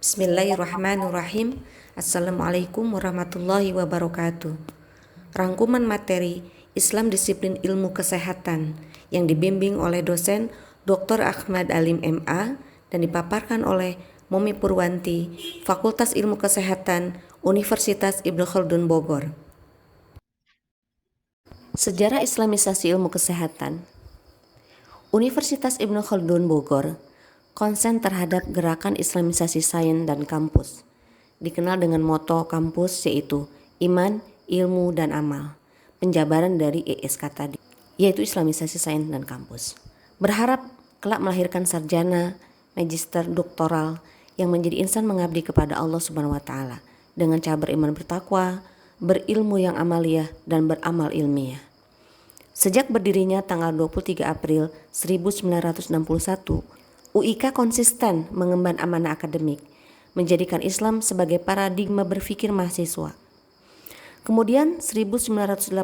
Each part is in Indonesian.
Bismillahirrahmanirrahim. Assalamualaikum warahmatullahi wabarakatuh. Rangkuman materi Islam Disiplin Ilmu Kesehatan yang dibimbing oleh dosen Dr. Ahmad Alim MA dan dipaparkan oleh Momi Purwanti, Fakultas Ilmu Kesehatan, Universitas Ibnu Khaldun Bogor. Sejarah Islamisasi Ilmu Kesehatan. Universitas Ibnu Khaldun Bogor konsen terhadap gerakan Islamisasi sains dan kampus, dikenal dengan moto kampus yaitu Iman, Ilmu, dan Amal, penjabaran dari ISK tadi, yaitu Islamisasi sains dan kampus. Berharap kelak melahirkan sarjana, magister, doktoral yang menjadi insan mengabdi kepada Allah Subhanahu wa Ta'ala dengan cara beriman bertakwa, berilmu yang amaliyah, dan beramal ilmiah. Sejak berdirinya tanggal 23 April 1961, UIK konsisten mengemban amanah akademik, menjadikan Islam sebagai paradigma berpikir mahasiswa. Kemudian 1983,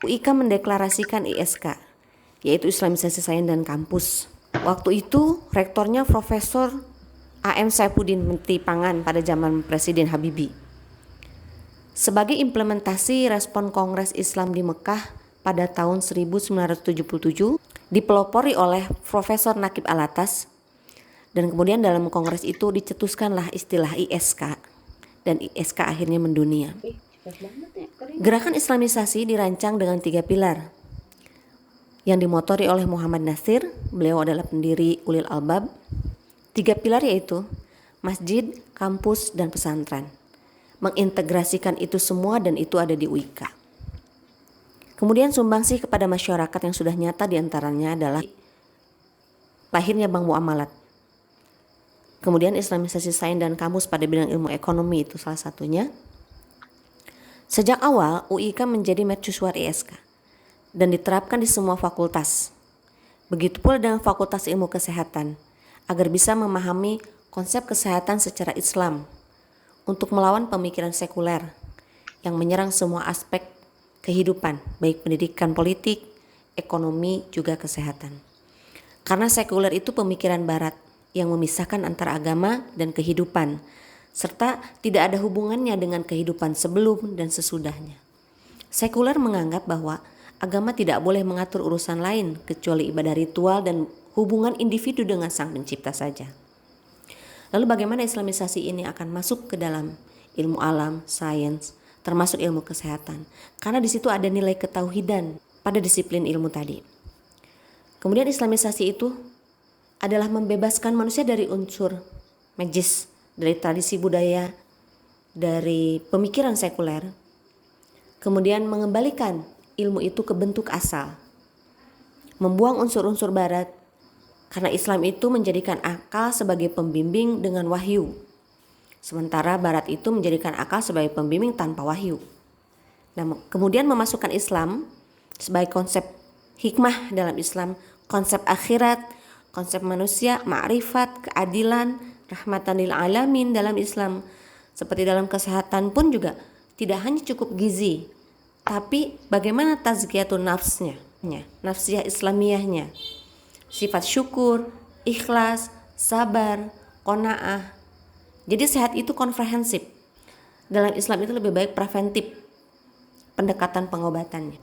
UIK mendeklarasikan ISK, yaitu Islamisasi Sains dan Kampus. Waktu itu rektornya Profesor A.M. Saifuddin Menteri Pangan pada zaman Presiden Habibie. Sebagai implementasi respon Kongres Islam di Mekah pada tahun 1977, dipelopori oleh Profesor Nakib Alatas, dan kemudian dalam kongres itu dicetuskanlah istilah ISK, dan ISK akhirnya mendunia. Gerakan Islamisasi dirancang dengan 3 pilar yang dimotori oleh Muhammad Nasir, beliau adalah pendiri Ulil Albab. 3 pilar yaitu masjid, kampus, dan pesantren. Mengintegrasikan itu semua dan itu ada di UIK. Kemudian sumbangsih kepada masyarakat yang sudah nyata diantaranya adalah lahirnya Bank Muamalat. Kemudian Islamisasi sains dan kampus pada bidang ilmu ekonomi itu salah satunya. Sejak awal UIK menjadi mercusuar ISK dan diterapkan di semua fakultas. Begitu pula dengan Fakultas Ilmu Kesehatan agar bisa memahami konsep kesehatan secara Islam untuk melawan pemikiran sekuler yang menyerang semua aspek kehidupan, baik pendidikan, politik, ekonomi, juga kesehatan. Karena sekuler itu pemikiran barat yang memisahkan antara agama dan kehidupan, serta tidak ada hubungannya dengan kehidupan sebelum dan sesudahnya. Sekuler menganggap bahwa agama tidak boleh mengatur urusan lain kecuali ibadah ritual dan hubungan individu dengan Sang Pencipta saja. Lalu bagaimana Islamisasi ini akan masuk ke dalam ilmu alam, sains, termasuk ilmu kesehatan, karena di situ ada nilai ketauhidan pada disiplin ilmu tadi. Kemudian Islamisasi itu adalah membebaskan manusia dari unsur magis, dari tradisi budaya, dari pemikiran sekuler, kemudian mengembalikan ilmu itu ke bentuk asal, membuang unsur-unsur barat, karena Islam itu menjadikan akal sebagai pembimbing dengan wahyu, sementara barat itu menjadikan akal sebagai pembimbing tanpa wahyu. Nah, kemudian memasukkan Islam sebagai konsep hikmah dalam Islam, konsep akhirat, konsep manusia, ma'rifat, keadilan, rahmatan lil alamin dalam Islam. Seperti dalam kesehatan pun juga tidak hanya cukup gizi, tapi bagaimana tazkiyatun nafsnya, nafsiyah islamiyahnya, sifat syukur, ikhlas, sabar, qanaah. Jadi sehat itu komprehensif. Dalam Islam itu lebih baik preventif pendekatan pengobatannya.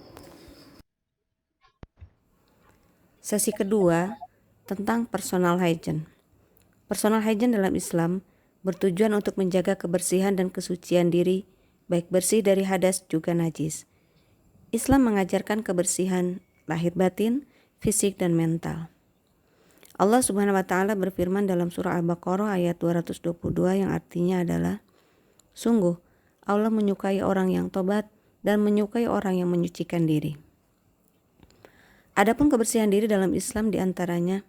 Sesi kedua tentang personal hygiene. Personal hygiene dalam Islam bertujuan untuk menjaga kebersihan dan kesucian diri, baik bersih dari hadas juga najis. Islam mengajarkan kebersihan lahir batin, fisik, dan mental. Allah Subhanahu wa Ta'ala berfirman dalam surah Al-Baqarah ayat 222 yang artinya adalah, sungguh Allah menyukai orang yang tobat dan menyukai orang yang menyucikan diri. Adapun kebersihan diri dalam Islam diantaranya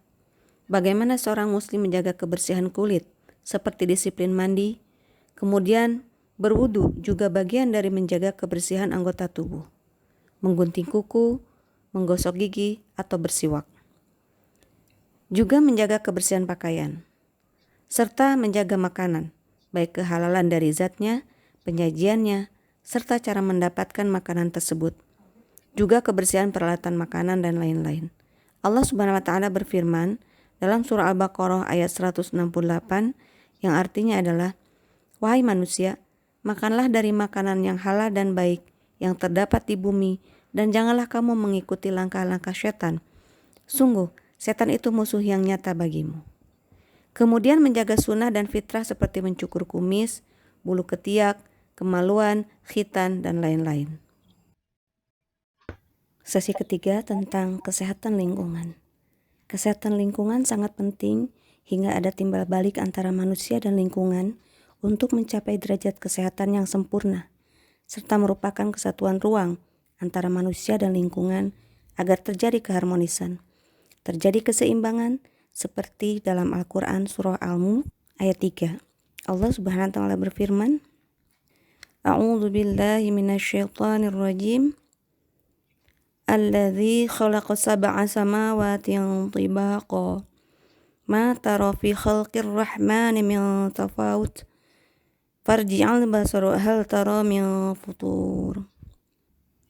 bagaimana seorang muslim menjaga kebersihan kulit seperti disiplin mandi, kemudian berwudu juga bagian dari menjaga kebersihan anggota tubuh, menggunting kuku, menggosok gigi, atau bersiwak. Juga menjaga kebersihan pakaian, serta menjaga makanan, baik kehalalan dari zatnya, penyajiannya, serta cara mendapatkan makanan tersebut. Juga kebersihan peralatan makanan dan lain-lain. Allah Subhanahu wa Ta'ala berfirman dalam surah Al-Baqarah ayat 168, yang artinya adalah, wahai manusia, makanlah dari makanan yang halal dan baik yang terdapat di bumi, dan janganlah kamu mengikuti langkah-langkah setan. Sungguh, setan itu musuh yang nyata bagimu. Kemudian menjaga sunnah dan fitrah seperti mencukur kumis, bulu ketiak, kemaluan, khitan, dan lain-lain. Sesi ketiga tentang kesehatan lingkungan. Kesehatan lingkungan sangat penting hingga ada timbal balik antara manusia dan lingkungan untuk mencapai derajat kesehatan yang sempurna, serta merupakan kesatuan ruang antara manusia dan lingkungan agar terjadi keharmonisan, terjadi keseimbangan seperti dalam Al-Quran surah Al-Mulk ayat 3. Allah Subhanahu wa taala berfirman, A'udzu billahi minasyaitonir rajim. Alladzi khalaqa sab'a samawatin tibaqa. Ma tara fi khalqir rahmani min tafawut. Farji'al basara hal tara min futur.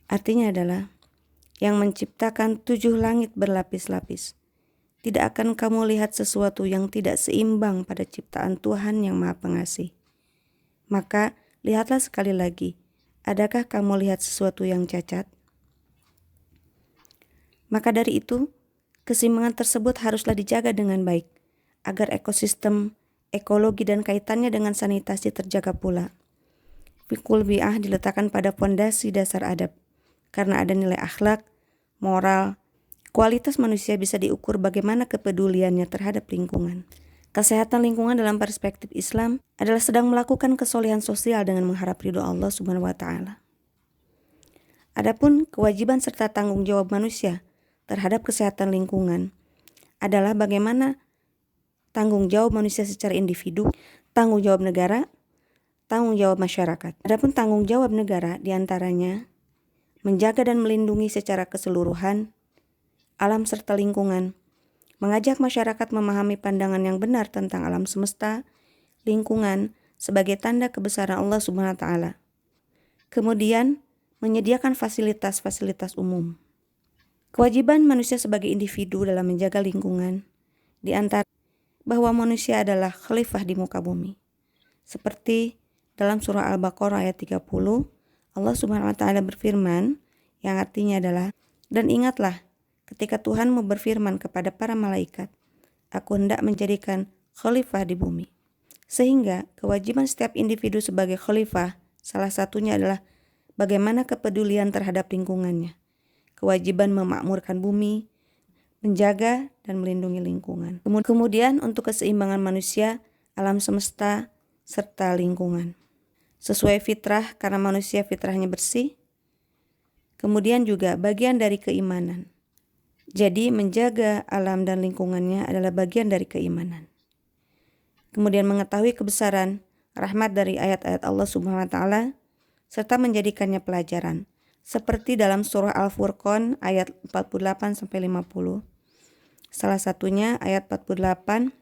Artinya adalah, yang menciptakan 7 langit berlapis-lapis. Tidak akan kamu lihat sesuatu yang tidak seimbang pada ciptaan Tuhan yang Maha Pengasih. Maka lihatlah sekali lagi, adakah kamu lihat sesuatu yang cacat? Maka dari itu, keseimbangan tersebut haruslah dijaga dengan baik, agar ekosistem, ekologi dan kaitannya dengan sanitasi terjaga pula. Fikul bi'ah diletakkan pada fondasi dasar adab, karena ada nilai akhlak, moral. Kualitas manusia bisa diukur bagaimana kepeduliannya terhadap lingkungan. Kesehatan lingkungan dalam perspektif Islam adalah sedang melakukan kesolehan sosial dengan mengharap ridho Allah Subhanahu wa taala. Adapun kewajiban serta tanggung jawab manusia terhadap kesehatan lingkungan adalah bagaimana tanggung jawab manusia secara individu, tanggung jawab negara, tanggung jawab masyarakat. Adapun tanggung jawab negara diantaranya menjaga dan melindungi secara keseluruhan alam serta lingkungan, mengajak masyarakat memahami pandangan yang benar tentang alam semesta, lingkungan sebagai tanda kebesaran Allah Subhanahu wa taala. Kemudian, menyediakan fasilitas-fasilitas umum. Kewajiban manusia sebagai individu dalam menjaga lingkungan di antara bahwa manusia adalah khalifah di muka bumi. Seperti dalam surah Al-Baqarah ayat 30, Allah Subhanahu wa taala berfirman yang artinya adalah, dan ingatlah ketika Tuhanmu berfirman kepada para malaikat, aku hendak menjadikan khalifah di bumi. Sehingga kewajiban setiap individu sebagai khalifah salah satunya adalah bagaimana kepedulian terhadap lingkungannya. Kewajiban memakmurkan bumi, menjaga dan melindungi lingkungan. Kemudian untuk keseimbangan manusia, alam semesta, serta lingkungan. Sesuai fitrah karena manusia fitrahnya bersih. Kemudian juga bagian dari keimanan. Jadi menjaga alam dan lingkungannya adalah bagian dari keimanan. Kemudian mengetahui kebesaran rahmat dari ayat-ayat Allah Subhanahu wa taala serta menjadikannya pelajaran. Seperti dalam surah Al-Furqan ayat 48-50. Salah satunya ayat 48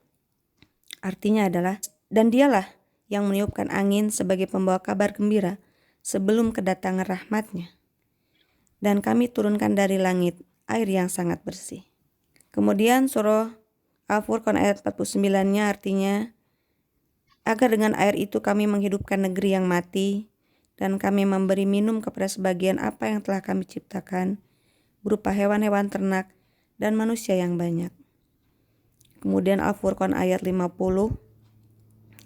artinya adalah, dan dialah yang meniupkan angin sebagai pembawa kabar gembira sebelum kedatangan rahmatnya. Dan kami turunkan dari langit air yang sangat bersih. Kemudian surah Al-Furqan ayat 49-nya artinya, agar dengan air itu kami menghidupkan negeri yang mati, dan kami memberi minum kepada sebagian apa yang telah kami ciptakan, berupa hewan-hewan ternak dan manusia yang banyak. Kemudian Al-Furqan ayat 50,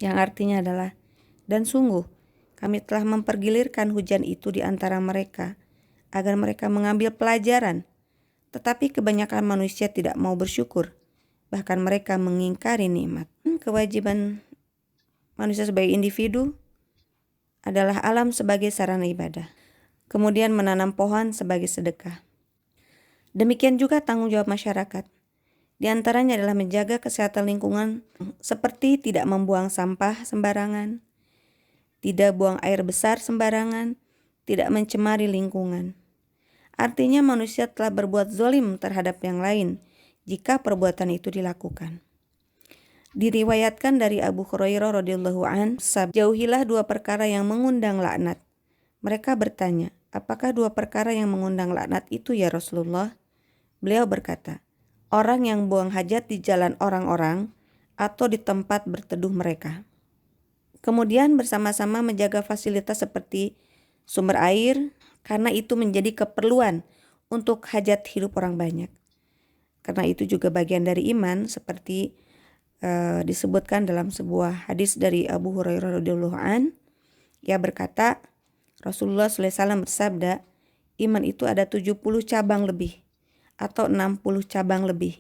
yang artinya adalah, dan sungguh kami telah mempergilirkan hujan itu di antara mereka, agar mereka mengambil pelajaran. Tetapi kebanyakan manusia tidak mau bersyukur, bahkan mereka mengingkari nikmat. Kewajiban manusia sebagai individu adalah alam sebagai sarana ibadah. Kemudian menanam pohon sebagai sedekah. Demikian juga tanggung jawab masyarakat. Di antaranya adalah menjaga kesehatan lingkungan seperti tidak membuang sampah sembarangan, tidak buang air besar sembarangan, tidak mencemari lingkungan. Artinya manusia telah berbuat zalim terhadap yang lain jika perbuatan itu dilakukan. Diriwayatkan dari Abu Hurairah radhiyallahu an, jauhilah 2 perkara yang mengundang laknat. Mereka bertanya, apakah 2 perkara yang mengundang laknat itu ya Rasulullah? Beliau berkata, orang yang buang hajat di jalan orang-orang atau di tempat berteduh mereka. Kemudian bersama-sama menjaga fasilitas seperti sumber air, karena itu menjadi keperluan untuk hajat hidup orang banyak. Karena itu juga bagian dari iman, seperti disebutkan dalam sebuah hadis dari Abu Hurairah radhiyallahu an. Ia berkata, Rasulullah SAW bersabda, iman itu ada 70 cabang lebih atau 60 cabang lebih.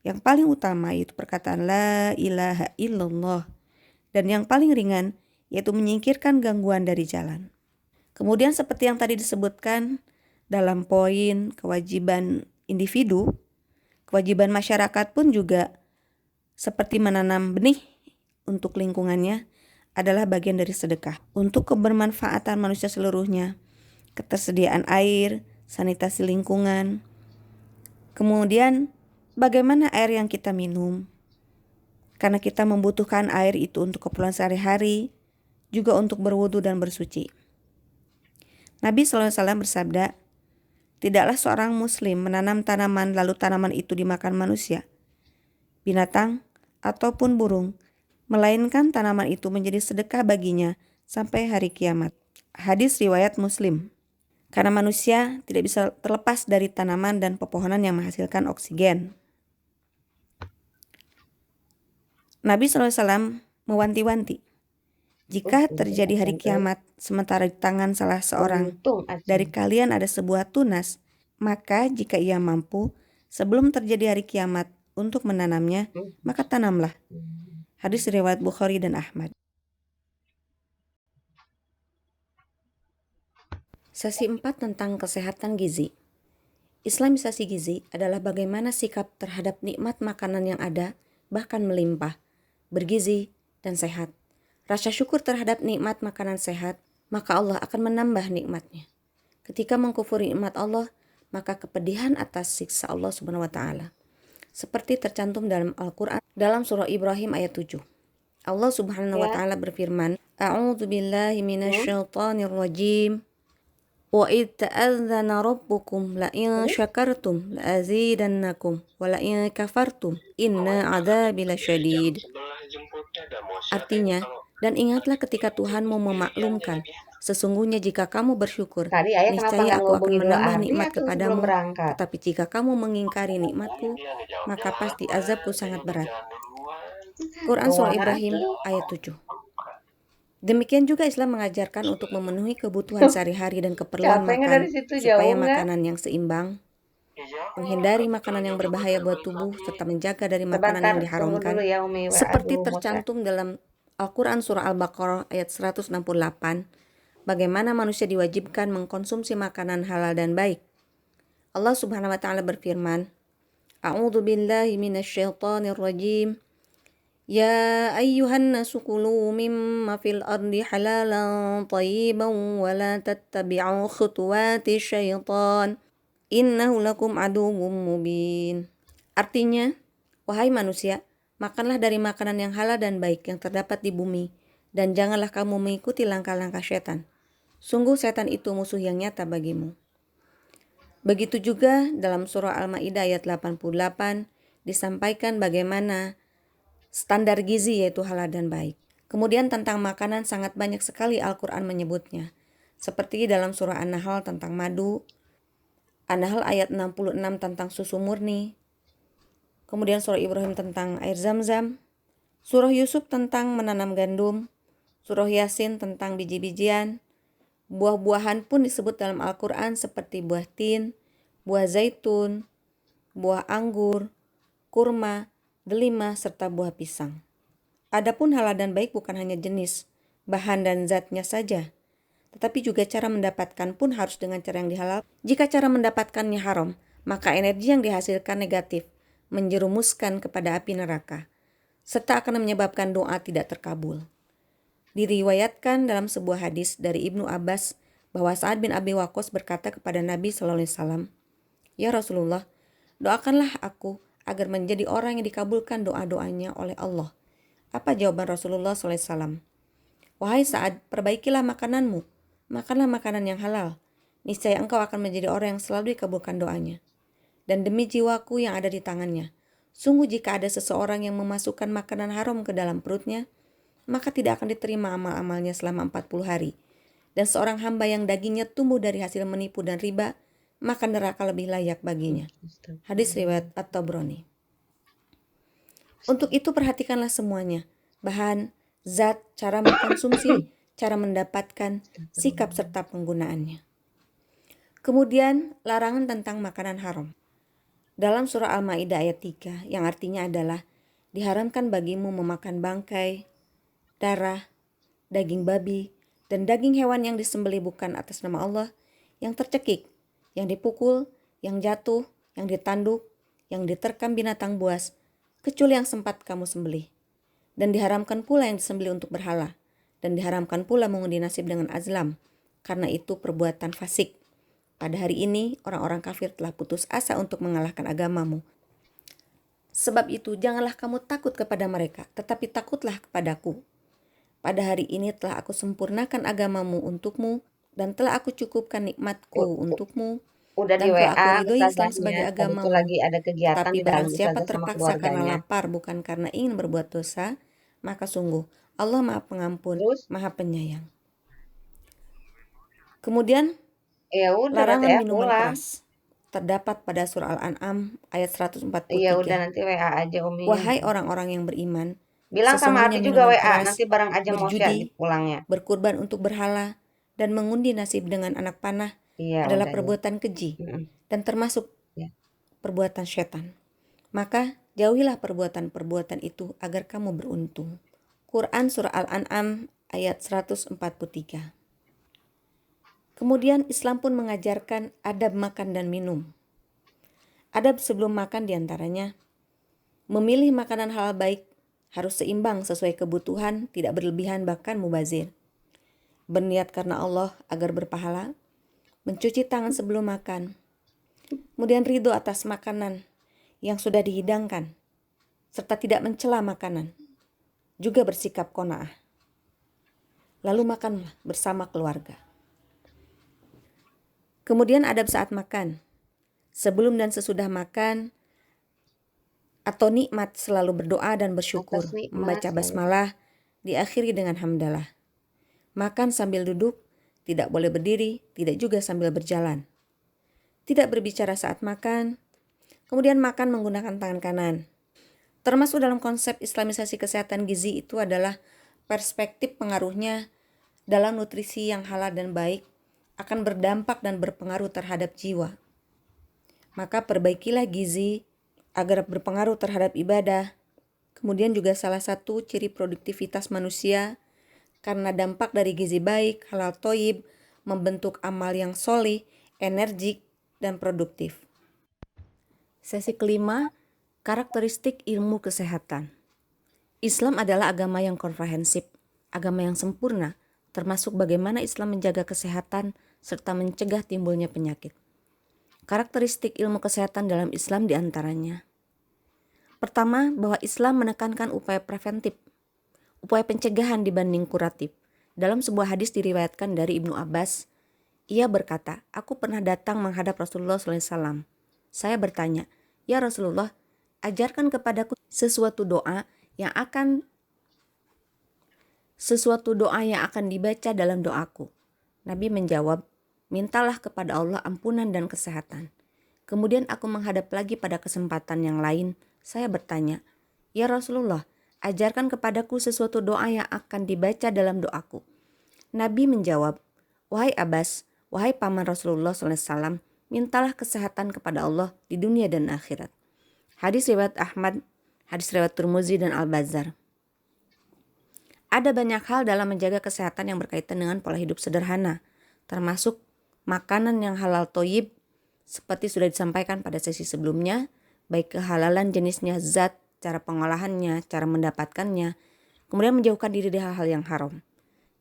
Yang paling utama yaitu perkataan la ilaha illallah, dan yang paling ringan yaitu menyingkirkan gangguan dari jalan. Kemudian seperti yang tadi disebutkan dalam poin kewajiban individu, kewajiban masyarakat pun juga seperti menanam benih untuk lingkungannya adalah bagian dari sedekah. Untuk kebermanfaatan manusia seluruhnya, ketersediaan air, sanitasi lingkungan, kemudian bagaimana air yang kita minum, karena kita membutuhkan air itu untuk keperluan sehari-hari, juga untuk berwudu dan bersuci. Nabi SAW bersabda, tidaklah seorang muslim menanam tanaman lalu tanaman itu dimakan manusia, binatang, ataupun burung, melainkan tanaman itu menjadi sedekah baginya sampai hari kiamat. Hadis riwayat Muslim. Karena manusia tidak bisa terlepas dari tanaman dan pepohonan yang menghasilkan oksigen. Nabi SAW mewanti-wanti, jika terjadi hari kiamat sementara di tangan salah seorang dari kalian ada sebuah tunas, maka jika ia mampu sebelum terjadi hari kiamat untuk menanamnya, maka tanamlah. Hadis riwayat Bukhari dan Ahmad. Sesi 4 tentang kesehatan gizi. Islamisasi gizi adalah bagaimana sikap terhadap nikmat makanan yang ada, bahkan melimpah, bergizi, dan sehat. Rasa syukur terhadap nikmat makanan sehat, maka Allah akan menambah nikmatnya. Ketika mengkufuri nikmat Allah, maka kepedihan atas siksa Allah Subhanahu wa taala. Seperti tercantum dalam Al-Quran dalam surah Ibrahim ayat 7. Allah Subhanahu wa taala berfirman, A'udzu billahi minasyaitonir rajim. Wa id ta'adzana rabbukum la in syakartum la azidannakum wa la in kafartum inna 'adzabi lasyadid. Artinya, dan ingatlah ketika Tuhanmu memaklumkan, sesungguhnya jika kamu bersyukur, niscaya aku akan menambah nikmat kepadamu. Tetapi jika kamu mengingkari nikmatku, maka pasti azabku sangat berat. Quran Surah Ibrahim ayat 7. Demikian juga Islam mengajarkan untuk memenuhi kebutuhan sehari-hari dan keperluan makan supaya makanan yang seimbang, menghindari makanan yang berbahaya buat tubuh, serta menjaga dari makanan yang diharamkan, seperti tercantum dalam Al-Quran Surah Al-Baqarah ayat 168, bagaimana manusia diwajibkan mengkonsumsi makanan halal dan baik. Allah Subhanahu wa taala berfirman, A'udzu billahi minasyaitonir rajim. Ya ayyuhan nasu kulu mimma fil ardi halalan thayyiban wa la tattabi'u khutuwati syaitan innahu lakum aduwwum mubin. Artinya, wahai manusia, makanlah dari makanan yang halal dan baik yang terdapat di bumi, dan janganlah kamu mengikuti langkah-langkah setan. Sungguh setan itu musuh yang nyata bagimu. Begitu juga dalam surah Al-Maidah ayat 88 disampaikan bagaimana standar gizi yaitu halal dan baik. Kemudian tentang makanan sangat banyak sekali Al-Quran menyebutnya. Seperti dalam surah An-Nahl tentang madu, An-Nahl ayat 66 tentang susu murni, kemudian surah Ibrahim tentang air zam-zam, surah Yusuf tentang menanam gandum, surah Yasin tentang biji-bijian, buah-buahan pun disebut dalam Al-Quran seperti buah tin, buah zaitun, buah anggur, kurma, delima, serta buah pisang. Adapun halal dan baik bukan hanya jenis, bahan dan zatnya saja, tetapi juga cara mendapatkan pun harus dengan cara yang dihalal. Jika cara mendapatkannya haram, maka energi yang dihasilkan negatif, menjerumuskan kepada api neraka, serta akan menyebabkan doa tidak terkabul. Diriwayatkan dalam sebuah hadis dari Ibnu Abbas bahwa Sa'ad bin Abi Waqqas berkata kepada Nabi SAW, Ya Rasulullah, doakanlah aku agar menjadi orang yang dikabulkan doa-doanya oleh Allah. Apa jawaban Rasulullah SAW? Wahai Sa'ad, perbaikilah makananmu, makanlah makanan yang halal. Niscaya engkau akan menjadi orang yang selalu dikabulkan doanya. Dan demi jiwaku yang ada di tangannya, sungguh jika ada seseorang yang memasukkan makanan haram ke dalam perutnya, maka tidak akan diterima amal-amalnya selama 40 hari. Dan seorang hamba yang dagingnya tumbuh dari hasil menipu dan riba, maka neraka lebih layak baginya. Hadis riwayat At-Tabrani. Untuk itu perhatikanlah semuanya, bahan, zat, cara mengkonsumsi, cara mendapatkan, sikap serta penggunaannya. Kemudian larangan tentang makanan haram. Dalam surah Al-Maidah ayat 3 yang artinya adalah diharamkan bagimu memakan bangkai, darah, daging babi, dan daging hewan yang disembelih bukan atas nama Allah, yang tercekik, yang dipukul, yang jatuh, yang ditanduk, yang diterkam binatang buas, kecuali yang sempat kamu sembelih. Dan diharamkan pula yang disembelih untuk berhala, dan diharamkan pula mengundi nasib dengan azlam, karena itu perbuatan fasik. Pada hari ini, orang-orang kafir telah putus asa untuk mengalahkan agamamu. Sebab itu, janganlah kamu takut kepada mereka, tetapi takutlah kepadaku. Pada hari ini telah aku sempurnakan agamamu untukmu, dan telah aku cukupkan nikmatku untukmu, Udah di dan telah aku WA ridhoi Islam ustazahnya. sebagai Tadi tuh agamamu. lagi ada kegiatan Tetapi di dalam barang siapa ustazah sama terpaksa karena keluarganya. lapar bukan karena ingin berbuat dosa, maka sungguh Allah Maha Pengampun, Terus Maha Penyayang. Kemudian ya udah nanti larangan ya minuman pulang. keras terdapat pada surah Al-An'am ayat Iya udah 143. nanti WA aja Umi. Wahai orang-orang yang beriman, Bilang sama sesungguhnya Ati juga minuman WA, keras, nanti bareng aja mau share di berjudi, pulangnya. berkurban untuk berhala, dan mengundi nasib dengan anak panah Iya adalah udah ya. perbuatan keji dan termasuk Ya. perbuatan setan. Maka jauhilah perbuatan-perbuatan itu agar kamu beruntung. Quran Surah Al-An'am ayat 143. Kemudian Islam pun mengajarkan adab makan dan minum. Adab sebelum makan diantaranya memilih makanan halal baik, harus seimbang sesuai kebutuhan, tidak berlebihan bahkan mubazir. Berniat karena Allah agar berpahala, mencuci tangan sebelum makan, kemudian ridho atas makanan yang sudah dihidangkan, serta tidak mencela makanan, juga bersikap qanaah. Lalu makanlah bersama keluarga. Kemudian adab saat makan, sebelum dan sesudah makan, atau nikmat selalu berdoa dan bersyukur, Atas nikmat membaca selalu. basmalah, diakhiri dengan hamdalah. Makan sambil duduk, tidak boleh berdiri, tidak juga sambil berjalan. Tidak berbicara saat makan, kemudian makan menggunakan tangan kanan. Termasuk dalam konsep Islamisasi kesehatan gizi itu adalah perspektif pengaruhnya dalam nutrisi yang halal dan baik akan berdampak dan berpengaruh terhadap jiwa. Maka perbaikilah gizi agar berpengaruh terhadap ibadah. Kemudian juga salah satu ciri produktivitas manusia karena dampak dari gizi baik, halal toyib, membentuk amal yang solih, energik, dan produktif. Sesi kelima, karakteristik ilmu kesehatan. Islam adalah agama yang komprehensif, agama yang sempurna, termasuk bagaimana Islam menjaga kesehatan serta mencegah timbulnya penyakit. Karakteristik ilmu kesehatan dalam Islam diantaranya. Pertama, bahwa Islam menekankan upaya preventif, upaya pencegahan dibanding kuratif. Dalam sebuah hadis diriwayatkan dari Ibnu Abbas, ia berkata, aku pernah datang menghadap Rasulullah SAW. Saya bertanya, ya Rasulullah, ajarkan kepadaku sesuatu doa yang akan dibaca dalam doaku. Nabi menjawab, mintalah kepada Allah ampunan dan kesehatan. Kemudian aku menghadap lagi pada kesempatan yang lain. Saya bertanya, ya Rasulullah, ajarkan kepadaku sesuatu doa yang akan dibaca dalam doaku. Nabi menjawab, wahai Abbas, wahai paman Rasulullah SAW, mintalah kesehatan kepada Allah di dunia dan akhirat. Hadis riwayat Ahmad, hadis riwayat Tirmizi dan Al-Bazzar. Ada banyak hal dalam menjaga kesehatan yang berkaitan dengan pola hidup sederhana, termasuk makanan yang halal toyib, seperti sudah disampaikan pada sesi sebelumnya, baik kehalalan jenisnya, zat, cara pengolahannya, cara mendapatkannya, kemudian menjauhkan diri dari hal-hal yang haram.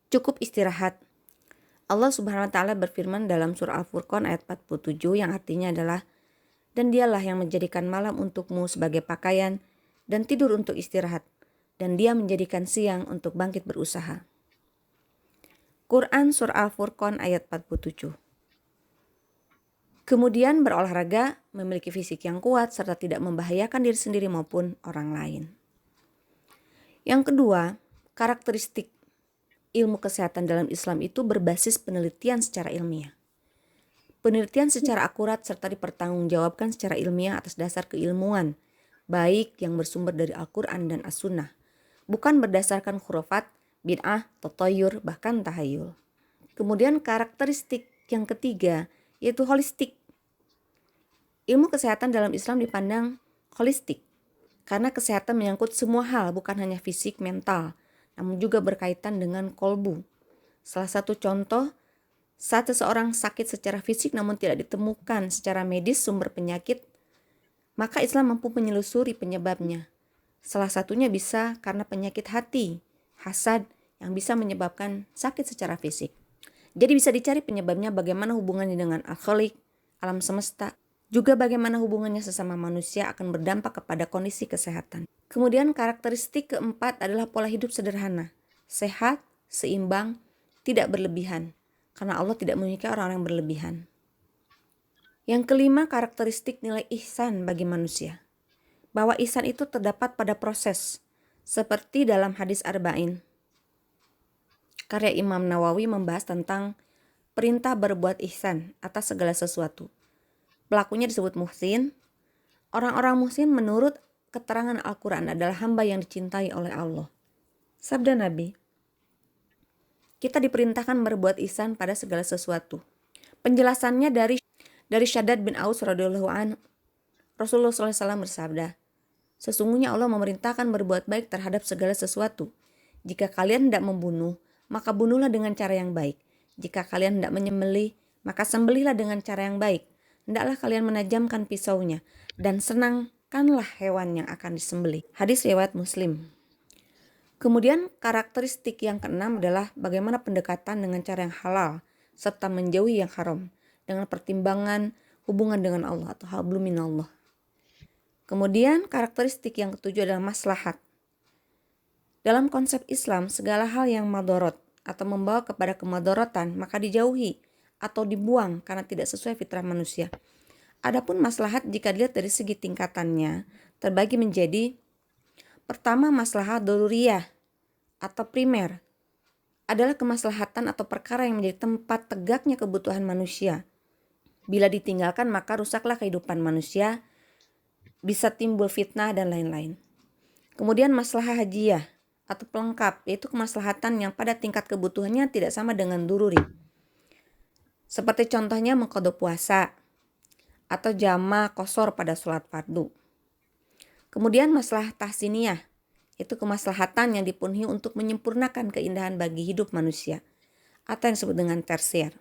Cukup istirahat. Allah Subhanahu wa Ta'ala berfirman dalam surah Al-Furqan ayat 47 yang artinya adalah, dan dialah yang menjadikan malam untukmu sebagai pakaian dan tidur untuk istirahat, dan dia menjadikan siang untuk bangkit berusaha. Quran surah Al-Furqan ayat 47. Kemudian berolahraga, memiliki fisik yang kuat serta tidak membahayakan diri sendiri maupun orang lain. Yang kedua, Karakteristik ilmu kesehatan dalam Islam itu berbasis penelitian secara ilmiah. Penelitian secara akurat serta dipertanggungjawabkan secara ilmiah atas dasar keilmuan, baik yang bersumber dari Al-Quran dan As-Sunnah, bukan berdasarkan khurafat, bid'ah, tatayur, bahkan tahayul. Kemudian karakteristik yang ketiga yaitu holistik. Ilmu kesehatan dalam Islam dipandang holistik karena kesehatan menyangkut semua hal, bukan hanya fisik, mental, namun juga berkaitan dengan kolbu. Salah satu contoh, saat seseorang sakit secara fisik namun tidak ditemukan secara medis sumber penyakit, maka Islam mampu menyelusuri penyebabnya. Salah satunya bisa karena penyakit hati, hasad, yang bisa menyebabkan sakit secara fisik. Jadi bisa dicari penyebabnya, bagaimana hubungannya dengan Al-Khaliq, alam semesta, juga bagaimana hubungannya sesama manusia akan berdampak kepada kondisi kesehatan. Kemudian karakteristik keempat adalah pola hidup sederhana, sehat, seimbang, tidak berlebihan, karena Allah tidak menyukai orang-orang yang berlebihan. Yang kelima, karakteristik nilai ihsan bagi manusia. Bahwa ihsan itu terdapat pada proses, seperti dalam hadis Arba'in. Karya Imam Nawawi membahas tentang perintah berbuat ihsan atas segala sesuatu. Pelakunya disebut muhsin. Orang-orang muhsin menurut keterangan Al-Quran adalah hamba yang dicintai oleh Allah. Sabda Nabi, kita diperintahkan berbuat ihsan pada segala sesuatu. Penjelasannya dari Syaddad bin Aus radhiyallahu anhu, Rasulullah SAW bersabda, sesungguhnya Allah memerintahkan berbuat baik terhadap segala sesuatu. Jika kalian hendak membunuh, maka bunuhlah dengan cara yang baik. Jika kalian hendak menyembelih, maka sembelihlah dengan cara yang baik. Hendaklah kalian menajamkan pisaunya dan senangkanlah hewan yang akan disembelih. Hadis riwayat Muslim. Kemudian karakteristik yang keenam adalah bagaimana pendekatan dengan cara yang halal serta menjauhi yang haram dengan pertimbangan hubungan dengan Allah atau hablum minallah. Kemudian karakteristik yang ketujuh adalah maslahat. Dalam konsep Islam, segala hal yang madorot atau membawa kepada kemadorotan maka dijauhi atau dibuang karena tidak sesuai fitrah manusia. Adapun maslahat jika dilihat dari segi tingkatannya terbagi menjadi pertama, maslahat daruriyah atau primer adalah kemaslahatan atau perkara yang menjadi tempat tegaknya kebutuhan manusia. Bila ditinggalkan maka rusaklah kehidupan manusia, bisa timbul fitnah dan lain-lain. Kemudian maslahah hajiyah atau pelengkap, yaitu kemaslahatan yang pada tingkat kebutuhannya tidak sama dengan dururi. Seperti contohnya mengqadha puasa atau jama qosor pada sholat fardu. Kemudian masalah tahsiniyah, itu kemaslahatan yang dipenuhi untuk menyempurnakan keindahan bagi hidup manusia atau yang disebut dengan tersier.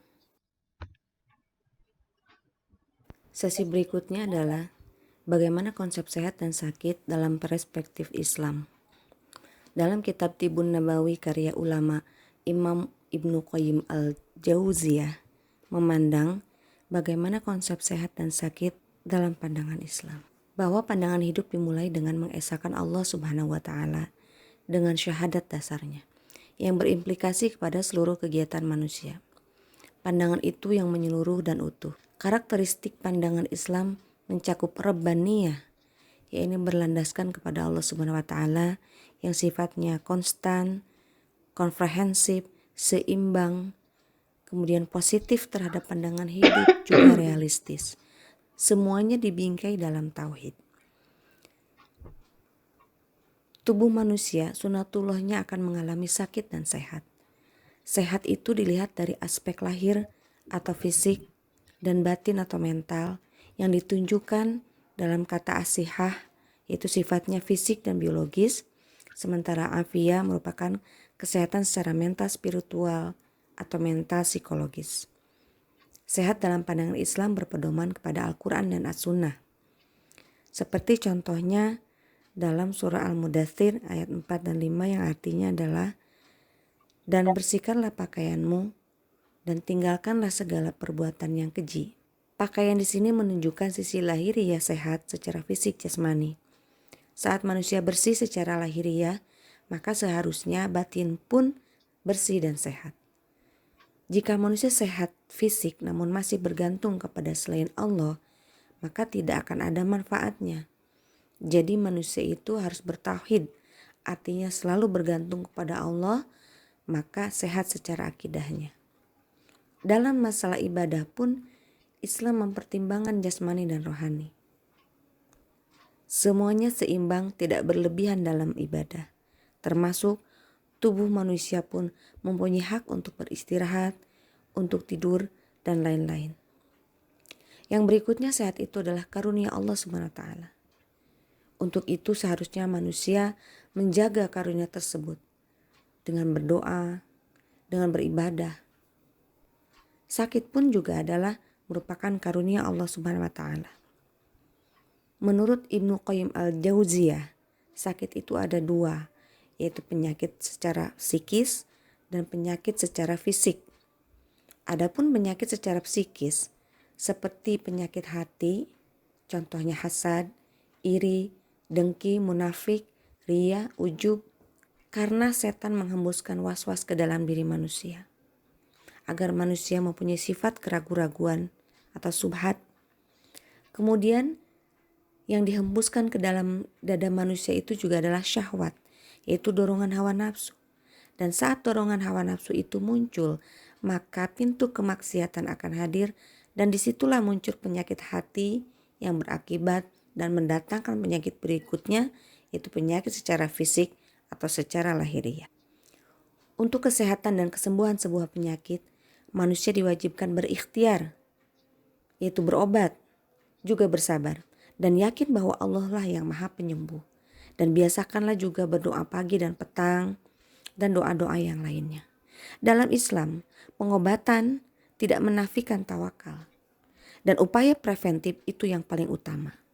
Sesi berikutnya adalah bagaimana konsep sehat dan sakit dalam perspektif Islam. Dalam kitab Tibun Nabawi karya ulama Imam Ibnu Qayyim al-Jauziyah memandang bagaimana konsep sehat dan sakit dalam pandangan Islam. Bahwa pandangan hidup dimulai dengan mengesahkan Allah Subhanahu wa Ta'ala dengan syahadat dasarnya yang berimplikasi kepada seluruh kegiatan manusia. Pandangan itu yang menyeluruh dan utuh. Karakteristik pandangan Islam mencakup rabbaniyah, yaitu berlandaskan kepada Allah Subhanahu wa Ta'ala yang sifatnya konstan, komprehensif, seimbang, kemudian positif terhadap pandangan hidup, juga realistis. Semuanya dibingkai dalam tauhid. Tubuh manusia sunatullahnya akan mengalami sakit dan sehat. Sehat itu dilihat dari aspek lahir atau fisik dan batin atau mental yang ditunjukkan dalam kata asihah, yaitu sifatnya fisik dan biologis, sementara afiyah merupakan kesehatan secara mental spiritual atau mental psikologis. Sehat dalam pandangan Islam berpedoman kepada Al-Quran dan As-Sunnah. Seperti contohnya dalam surah Al-Mudaththir ayat 4 dan 5 yang artinya adalah, dan bersihkanlah pakaianmu dan tinggalkanlah segala perbuatan yang keji. Pakaian di sini menunjukkan sisi lahiriah sehat secara fisik jasmani. Saat manusia bersih secara lahiriah, maka seharusnya batin pun bersih dan sehat. Jika manusia sehat fisik namun masih bergantung kepada selain Allah, maka tidak akan ada manfaatnya. Jadi manusia itu harus bertauhid artinya selalu bergantung kepada Allah, maka sehat secara akidahnya. Dalam masalah ibadah pun, Islam mempertimbangkan jasmani dan rohani. Semuanya seimbang, tidak berlebihan dalam ibadah. Termasuk tubuh manusia pun mempunyai hak untuk beristirahat, untuk tidur, dan lain-lain. Yang berikutnya sehat itu adalah karunia Allah SWT. Untuk itu seharusnya manusia menjaga karunia tersebut dengan berdoa, dengan beribadah. Sakit pun juga adalah merupakan karunia Allah SWT. Menurut Ibnu Qayyim al-Jauziyah, sakit itu ada dua, yaitu penyakit secara psikis dan penyakit secara fisik. Adapun penyakit secara psikis seperti penyakit hati, contohnya hasad, iri, dengki, munafik, riya, ujub, karena setan menghembuskan was-was ke dalam diri manusia agar manusia mempunyai sifat keraguan-raguan atau subhat. Kemudian yang dihembuskan ke dalam dada manusia itu juga adalah syahwat, yaitu dorongan hawa nafsu. Dan saat dorongan hawa nafsu itu muncul, maka pintu kemaksiatan akan hadir, dan disitulah muncul penyakit hati yang berakibat dan mendatangkan penyakit berikutnya, yaitu penyakit secara fisik atau secara lahiriah. Untuk kesehatan dan kesembuhan sebuah penyakit, manusia diwajibkan berikhtiar, yaitu berobat, juga bersabar, dan yakin bahwa Allah lah yang maha penyembuh. Dan biasakanlah juga berdoa pagi dan petang, dan doa-doa yang lainnya. Dalam Islam, pengobatan tidak menafikan tawakal, dan upaya preventif itu yang paling utama.